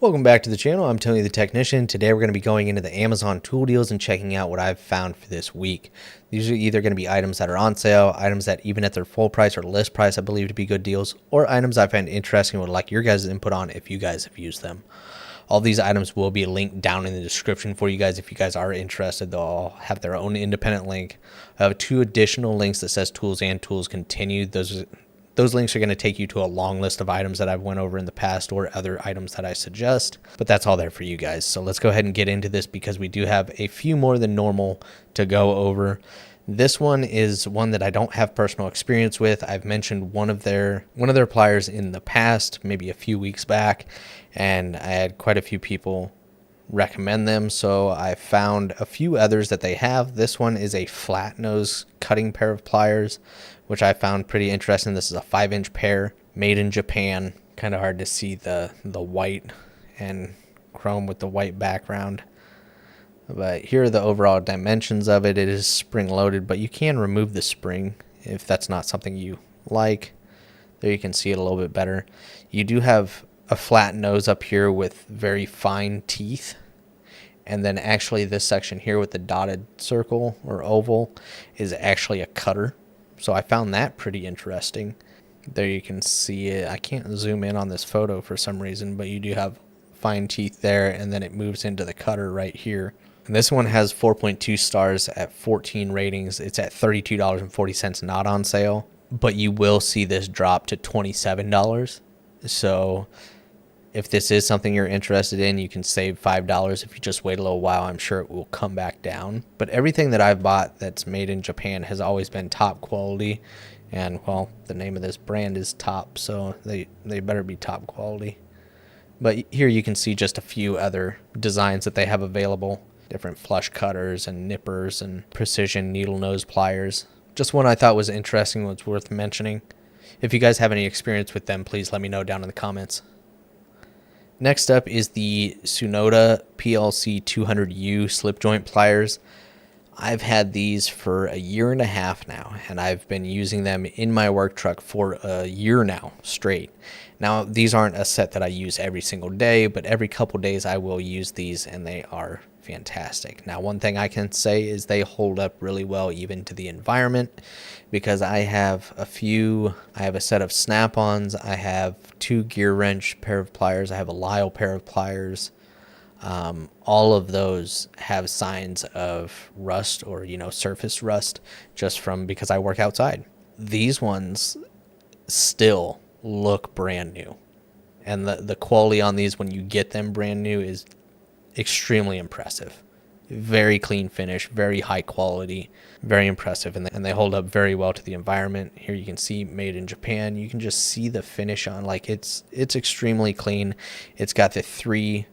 Welcome back to the channel. I'm Tony the Technician. Today we're going to be going into the Amazon tool deals and checking out what I've found for this week. These are either going to be items that are on sale, items that even at their full price or list price I believe to be good deals, or items I find interesting and would like your guys' input on if you guys have used them. All these items will be linked down in the description for you guys if you guys are interested. They'll all have their own independent link. I have 2 additional links that says tools and tools continued. Those links are going to take you to a long list of items that I've went over in the past or other items that I suggest, but that's all there for you guys. So let's go ahead and get into this because we do have a few more than normal to go over. This one is one that I don't have personal experience with. I've mentioned one of their pliers in the past, maybe a few weeks back, and I had quite a few people recommend them, so I found a few others that they have. This one is a flat nose cutting pair of pliers, which I found pretty interesting. This is a 5-inch pair made in Japan. Kind of hard to see the white and chrome with the white background, but here are the overall dimensions of it. It is spring loaded, but you can remove the spring if that's not something you like. There you can see it a little bit better. You do have a flat nose up here with very fine teeth, and then actually this section here with the dotted circle or oval is actually a cutter, so I found that pretty interesting. There you can see it. I can't zoom in on this photo for some reason, but you do have fine teeth there, and then it moves into the cutter right here. And this one has 4.2 stars at 14 ratings. It's at $32.40, not on sale, but you will see this drop to $27. So if this is something you're interested in, you can save $5 if you just wait a little while. I'm sure it will come back down. But everything that I've bought that's made in Japan has always been top quality. And, well, the name of this brand is Top, so they better be top quality. But here you can see just a few other designs that they have available. Different flush cutters and nippers and precision needle nose pliers. Just one I thought was interesting, was worth mentioning. If you guys have any experience with them, please let me know down in the comments. Next up is the Tsunoda PLC 200U slip joint pliers. I've had these for a year and a half now, and I've been using them in my work truck for a year now straight. Now, these aren't a set that I use every single day, but every couple days I will use these, and they are fantastic. Now, one thing I can say is they hold up really well even to the environment, because I have a set of snap-ons, I have 2 gear wrench pair of pliers, I have a Lyle pair of pliers. All of those have signs of rust or, surface rust just from because I work outside. These ones still look brand new, and the quality on these when you get them brand new is extremely impressive. Very clean finish, very high quality, very impressive, and they hold up very well to the environment. Here you can see made in Japan. You can just see the finish on, like, it's extremely clean. It's got the 3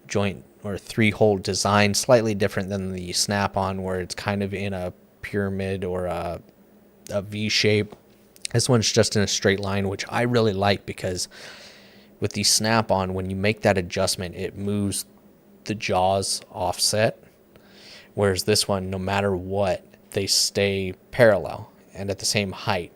joint or 3-hole design, slightly different than the snap-on where it's kind of in a pyramid or a V shape. This one's just in a straight line, which I really like, because with the snap-on, when you make that adjustment, it moves the jaws offset, whereas this one, no matter what, they stay parallel and at the same height.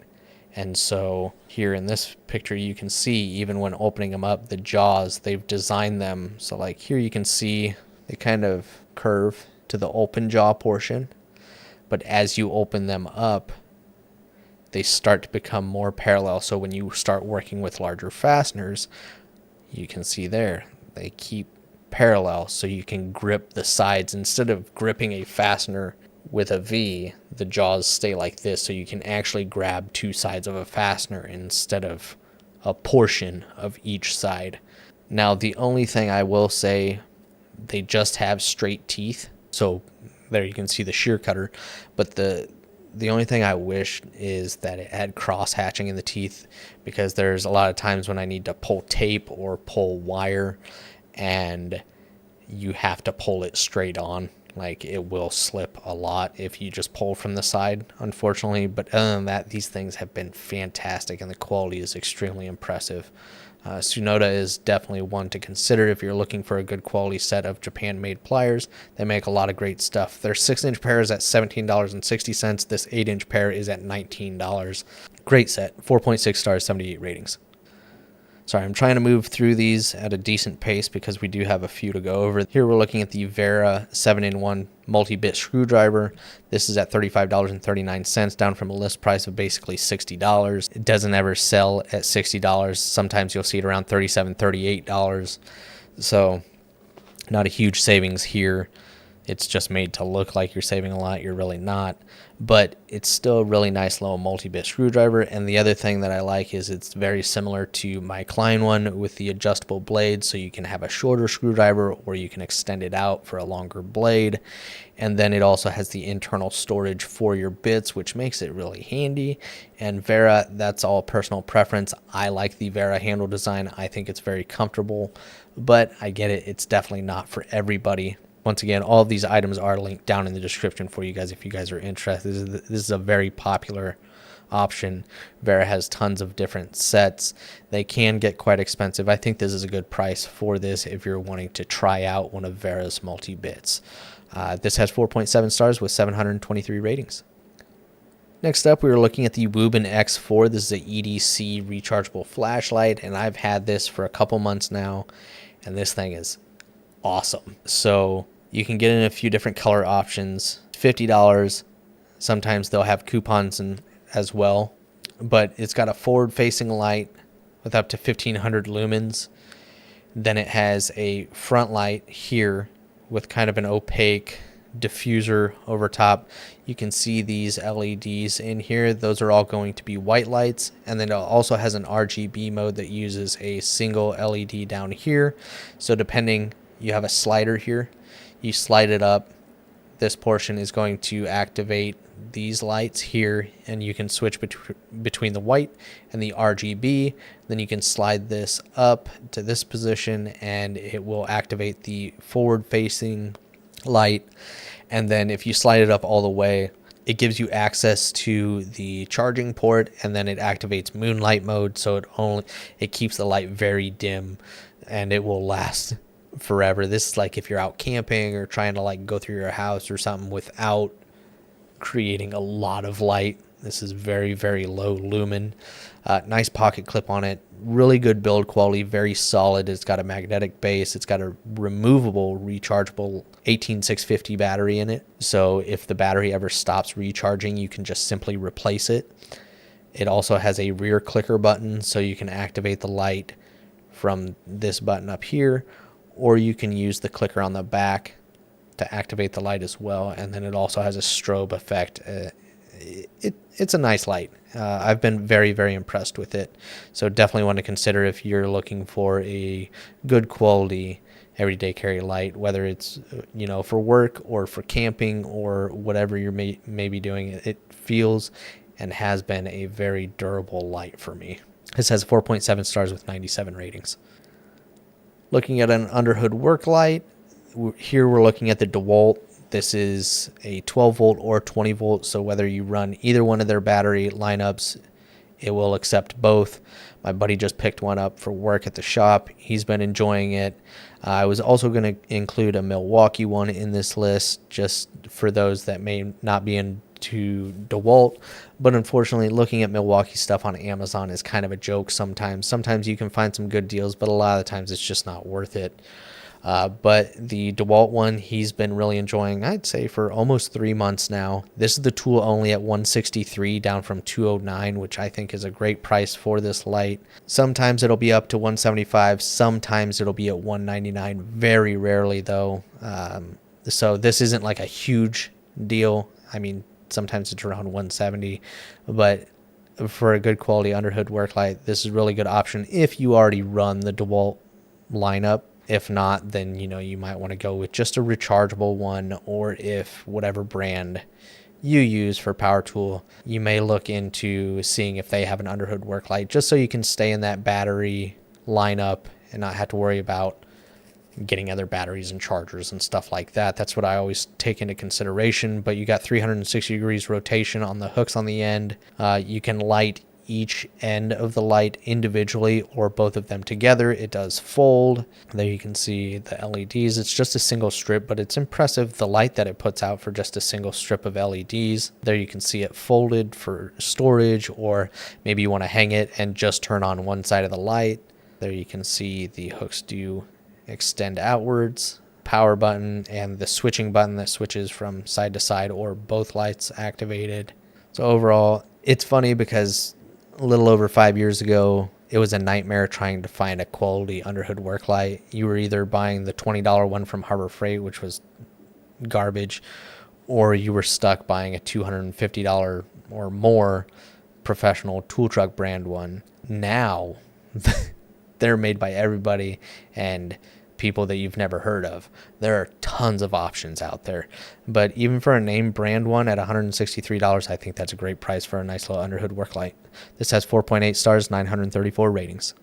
And so here in this picture, you can see even when opening them up, the jaws, they've designed them so, like, here you can see they kind of curve to the open jaw portion, but as you open them up, they start to become more parallel. So when you start working with larger fasteners, you can see there they keep parallel, so you can grip the sides. Instead of gripping a fastener with a V, the jaws stay like this, so you can actually grab 2 sides of a fastener instead of a portion of each side. Now, the only thing I will say, they just have straight teeth, so there you can see the shear cutter, but the only thing I wish is that it had cross hatching in the teeth, because there's a lot of times when I need to pull tape or pull wire, and you have to pull it straight on. Like, it will slip a lot if you just pull from the side, unfortunately. But other than that, these things have been fantastic, and the quality is extremely impressive. Tsunoda is definitely one to consider if you're looking for a good quality set of Japan-made pliers. They make a lot of great stuff. Their 6-inch pair is at $17.60. This 8-inch pair is at $19. Great set. 4.6 stars, 78 ratings. Sorry, I'm trying to move through these at a decent pace because we do have a few to go over. Here we're looking at the Wera 7-in-1 multi-bit screwdriver. This is at $35.39, down from a list price of basically $60. It doesn't ever sell at $60. Sometimes you'll see it around $37, $38. So not a huge savings here. It's just made to look like you're saving a lot. You're really not. But it's still a really nice little multi-bit screwdriver. And the other thing that I like is it's very similar to my Klein one with the adjustable blade. So you can have a shorter screwdriver or you can extend it out for a longer blade. And then it also has the internal storage for your bits, which makes it really handy. And Wera, that's all personal preference. I like the Wera handle design. I think it's very comfortable. But I get it. It's definitely not for everybody. Once again, all of these items are linked down in the description for you guys if you guys are interested. This is a very popular option. Wera has tons of different sets. They can get quite expensive. I think this is a good price for this if you're wanting to try out one of Wera's multi-bits. This has 4.7 stars with 723 ratings. Next up, we were looking at the Wuben X4. This is an EDC rechargeable flashlight, and I've had this for a couple months now, and this thing is awesome. So you can get in a few different color options. $50. Sometimes they'll have coupons as well. But it's got a forward-facing light with up to 1500 lumens. Then it has a front light here with kind of an opaque diffuser over top. You can see these LEDs in here. Those are all going to be white lights. And then it also has an RGB mode that uses a single LED down here. So depending, you have a slider here. You slide it up. This portion is going to activate these lights here, and you can switch between the white and the RGB. Then you can slide this up to this position, and it will activate the forward-facing light. And then if you slide it up all the way, it gives you access to the charging port, and then it activates moonlight mode, so it keeps the light very dim, and it will last forever. This is like if you're out camping or trying to like go through your house or something without creating a lot of light. This is very, very low lumen. Nice pocket clip on it. Really good build quality. Very solid. It's got a magnetic base. It's got a removable, rechargeable 18650 battery in it. So if the battery ever stops recharging, you can just simply replace it. It also has a rear clicker button, so you can activate the light from this button up here, or you can use the clicker on the back to activate the light as well. And then it also has a strobe effect. It's a nice light. I've been very, very impressed with it. So definitely want to consider if you're looking for a good quality everyday carry light, whether it's for work or for camping or whatever you may be doing. It feels and has been a very durable light for me. This has 4.7 stars with 97 ratings. Looking at an underhood work light, here we're looking at the Dewalt. This is a 12 volt or 20 volt, so whether you run either one of their battery lineups, it will accept both. My buddy just picked one up for work at the shop. He's been enjoying it. I was also going to include a Milwaukee one in this list, just for those that may not be into DeWalt. But unfortunately, looking at Milwaukee stuff on Amazon is kind of a joke sometimes. Sometimes you can find some good deals, but a lot of the times it's just not worth it. But the DeWalt one, he's been really enjoying, I'd say, for almost 3 months now. This is the tool only at $163, down from $209, which I think is a great price for this light. Sometimes it'll be up to $175, sometimes it'll be at $199, very rarely though. So this isn't like a huge deal. I mean, sometimes it's around $170, but for a good quality underhood work light, this is a really good option if you already run the DeWalt lineup. If not, then you might want to go with just a rechargeable one, or if whatever brand you use for power tool, you may look into seeing if they have an underhood work light, just so you can stay in that battery lineup and not have to worry about getting other batteries and chargers and stuff like that. That's what I always take into consideration. But you got 360 degrees rotation on the hooks on the end. You can light each end of the light individually or both of them together. It does fold. There you can see the LEDs. It's just a single strip, but it's impressive the light that it puts out for just a single strip of LEDs. There you can see it folded for storage, or maybe you want to hang it and just turn on one side of the light. There you can see the hooks do extend outwards, power button, and the switching button that switches from side to side or both lights activated. So overall, it's funny because a little over 5 years ago, it was a nightmare trying to find a quality underhood work light. You were either buying the $20 one from Harbor Freight, which was garbage, or you were stuck buying a $250 or more professional tool truck brand one. Now, they're made by everybody and people that you've never heard of. There are tons of options out there. But even for a name brand one at $163, I think that's a great price for a nice little underhood work light. This has 4.8 stars, 934 ratings.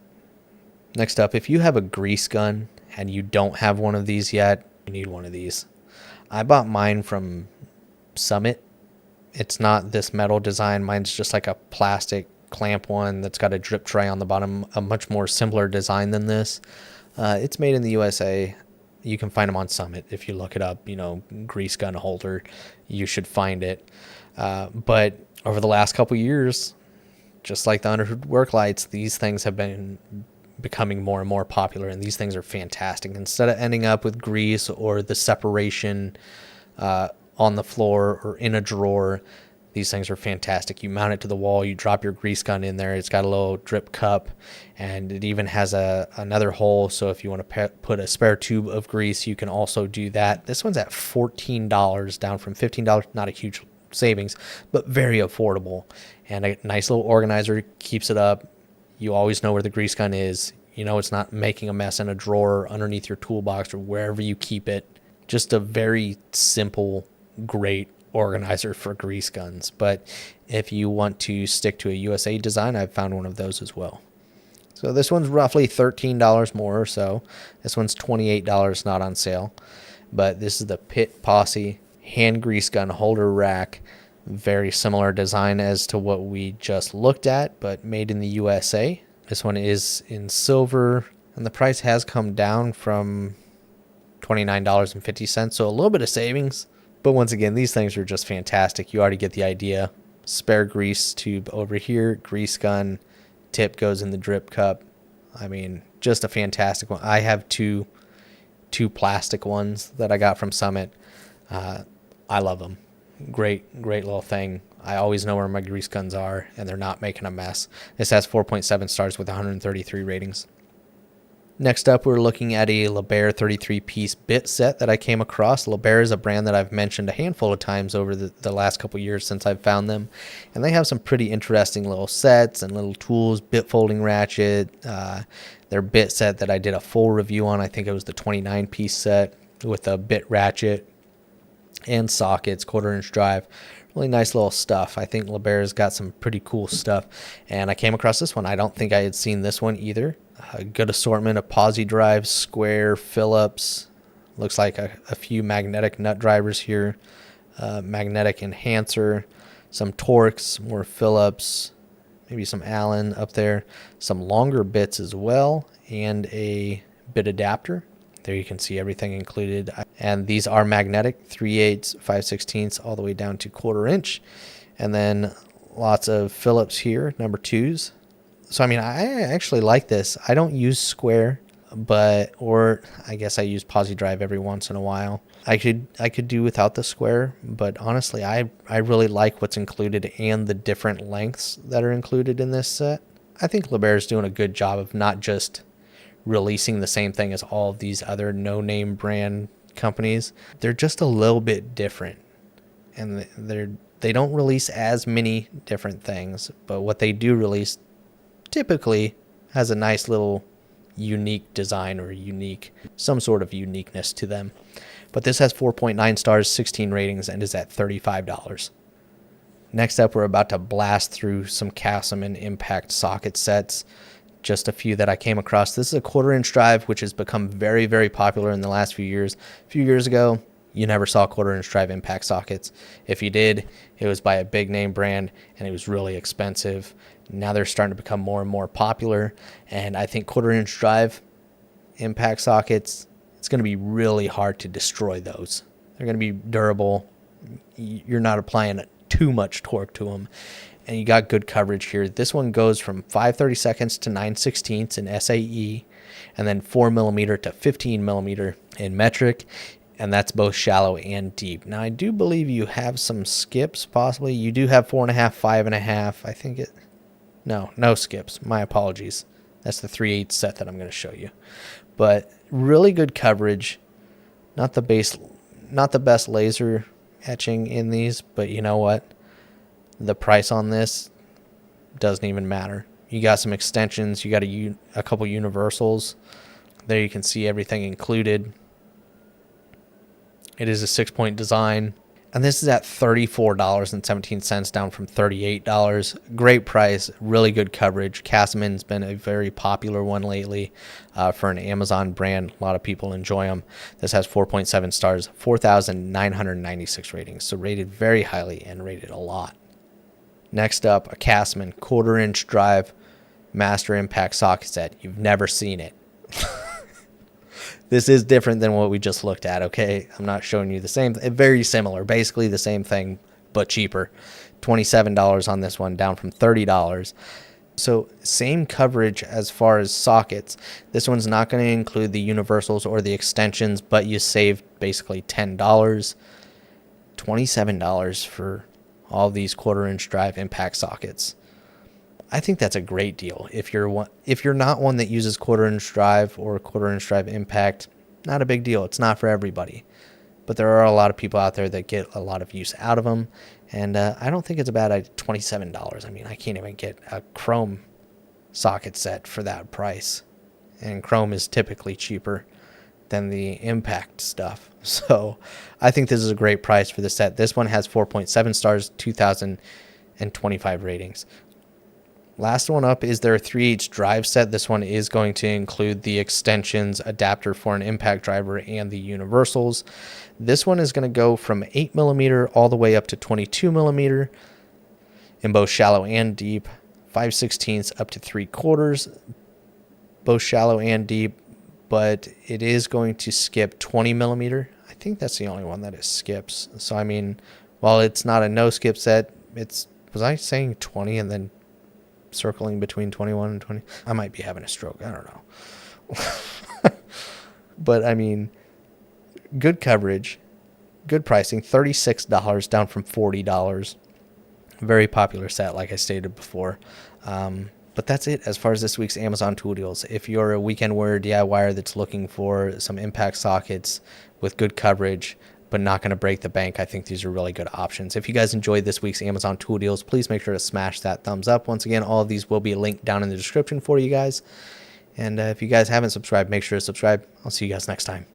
Next up, if you have a grease gun and you don't have one of these yet, you need one of these. I bought mine from Summit. It's not this metal design. Mine's just like a plastic clamp one that's got a drip tray on the bottom, a much more simpler design than this. It's made in the USA. You can find them on Summit. If you look it up, grease gun holder, you should find it. But over the last couple years, just like the underhood work lights, these things have been becoming more and more popular, and these things are fantastic. Instead of ending up with grease or the separation on the floor or in a drawer, these things are fantastic. You mount it to the wall, you drop your grease gun in there. It's got a little drip cup, and it even has another hole, so if you want to put a spare tube of grease, you can also do that. This one's at $14, down from $15. Not a huge savings, but very affordable, and a nice little organizer. Keeps it up. You always know where the grease gun is. It's not making a mess in a drawer underneath your toolbox or wherever you keep it. Just a very simple, great organizer for grease guns. But if you want to stick to a USA design, I've found one of those as well. So this one's roughly $13 more or so. This one's $28, not on sale. But this is the Pit Posse hand grease gun holder rack. Very similar design as to what we just looked at, but made in the USA. This one is in silver, and the price has come down from $29.50, so a little bit of savings. But once again, these things are just fantastic. You already get the idea. Spare grease tube over here, grease gun, tip goes in the drip cup. I mean, just a fantastic one. I have two plastic ones that I got from Summit. I love them. Great little thing. I always know where my grease guns are, and they're not making a mess. This has 4.7 stars with 133 ratings. Next up, we're looking at a Liebherr 33-piece bit set that I came across. Liebherr is a brand that I've mentioned a handful of times over the last couple years since I've found them. And they have some pretty interesting little sets and little tools, bit folding ratchet. Their bit set that I did a full review on, I think it was the 29-piece set with a bit ratchet and sockets, 1/4-inch drive. Really nice little stuff. I think Liebherr's got some pretty cool stuff. And I came across this one. I don't think I had seen this one either. A good assortment of posi drives, square, Phillips. Looks like a few magnetic nut drivers here. Magnetic enhancer. Some Torx, more Phillips. Maybe some Allen up there. Some longer bits as well. And a bit adapter. There you can see everything included. And these are magnetic, 3/8, 5/16, all the way down to 1/4-inch. And then lots of Phillips here, number 2s. So, I mean, I actually like this. I don't use square, or I guess I use posi drive every once in a while. I could do without the square, but honestly, I really like what's included and the different lengths that are included in this set. I think Liebherr is doing a good job of not just releasing the same thing as all of these other no-name brand companies. They're just a little bit different, and they don't release as many different things, but what they do release typically has a nice little unique design or some sort of uniqueness to them. But this has 4.9 stars, 16 ratings, and is at $35. Next up, we're about to blast through some Casoman impact socket sets. Just a few that I came across. This is a 1/4-inch drive, which has become very, very popular in the last few years. A few years ago, you never saw 1/4-inch drive impact sockets. If you did, it was by a big name brand, and it was really expensive. Now they're starting to become more and more popular, and I think 1/4-inch drive impact sockets, it's going to be really hard to destroy those. They're going to be durable. You're not applying too much torque to them, and you got good coverage here. This one goes from 5/32 to 9/16 in SAE, and then 4mm to 15mm in metric, and that's both shallow and deep. Now I do believe you have some skips, possibly. You do have 4.5, 5.5. I think no skips. My apologies. That's the 3/8 set that I'm going to show you. But really good coverage. Not the best laser etching in these, but you know what? The price on this doesn't even matter. You got some extensions. You got a couple universals. There you can see everything included. It is a 6-point design. And this is at $34.17, down from $38. Great price, really good coverage. Casoman's been a very popular one lately for an Amazon brand. A lot of people enjoy them. This has 4.7 stars, 4,996 ratings. So rated very highly and rated a lot. Next up, a Casoman 1/4-inch drive master impact socket set. You've never seen it. This is different than what we just looked at, okay? I'm not showing you the same. Very similar, basically the same thing, but cheaper. $27 on this one, down from $30. So same coverage as far as sockets. This one's not going to include the universals or the extensions, but you saved basically $10. $27 for all these 1/4-inch drive impact sockets. I think that's a great deal. If you're not one that uses 1/4-inch drive or 1/4-inch drive impact, not a big deal. It's not for everybody. But there are a lot of people out there that get a lot of use out of them. And I don't think it's a bad idea. $27. I mean, I can't even get a chrome socket set for that price. And chrome is typically cheaper than the impact stuff. So I think this is a great price for the set. This one has 4.7 stars, 2,025 ratings. Last one up is their 3/8 drive set. This one is going to include the extensions, adapter for an impact driver, and the universals. This one is going to go from 8mm all the way up to 22mm in both shallow and deep, 5/16 up to 3/4, both shallow and deep, but it is going to skip 20mm. I think that's the only one that it skips. So, I mean, while it's not a no-skip set, was I saying 20 and then circling between 21 and 20? I might be having a stroke. I don't know. But, I mean, good coverage, good pricing, $36 down from $40. Very popular set, like I stated before. But that's it as far as this week's Amazon tool deals. If you're a weekend warrior DIYer that's looking for some impact sockets with good coverage but not going to break the bank, I think these are really good options. If you guys enjoyed this week's Amazon tool deals, please make sure to smash that thumbs up. Once again, all of these will be linked down in the description for you guys. And if you guys haven't subscribed, make sure to subscribe. I'll see you guys next time.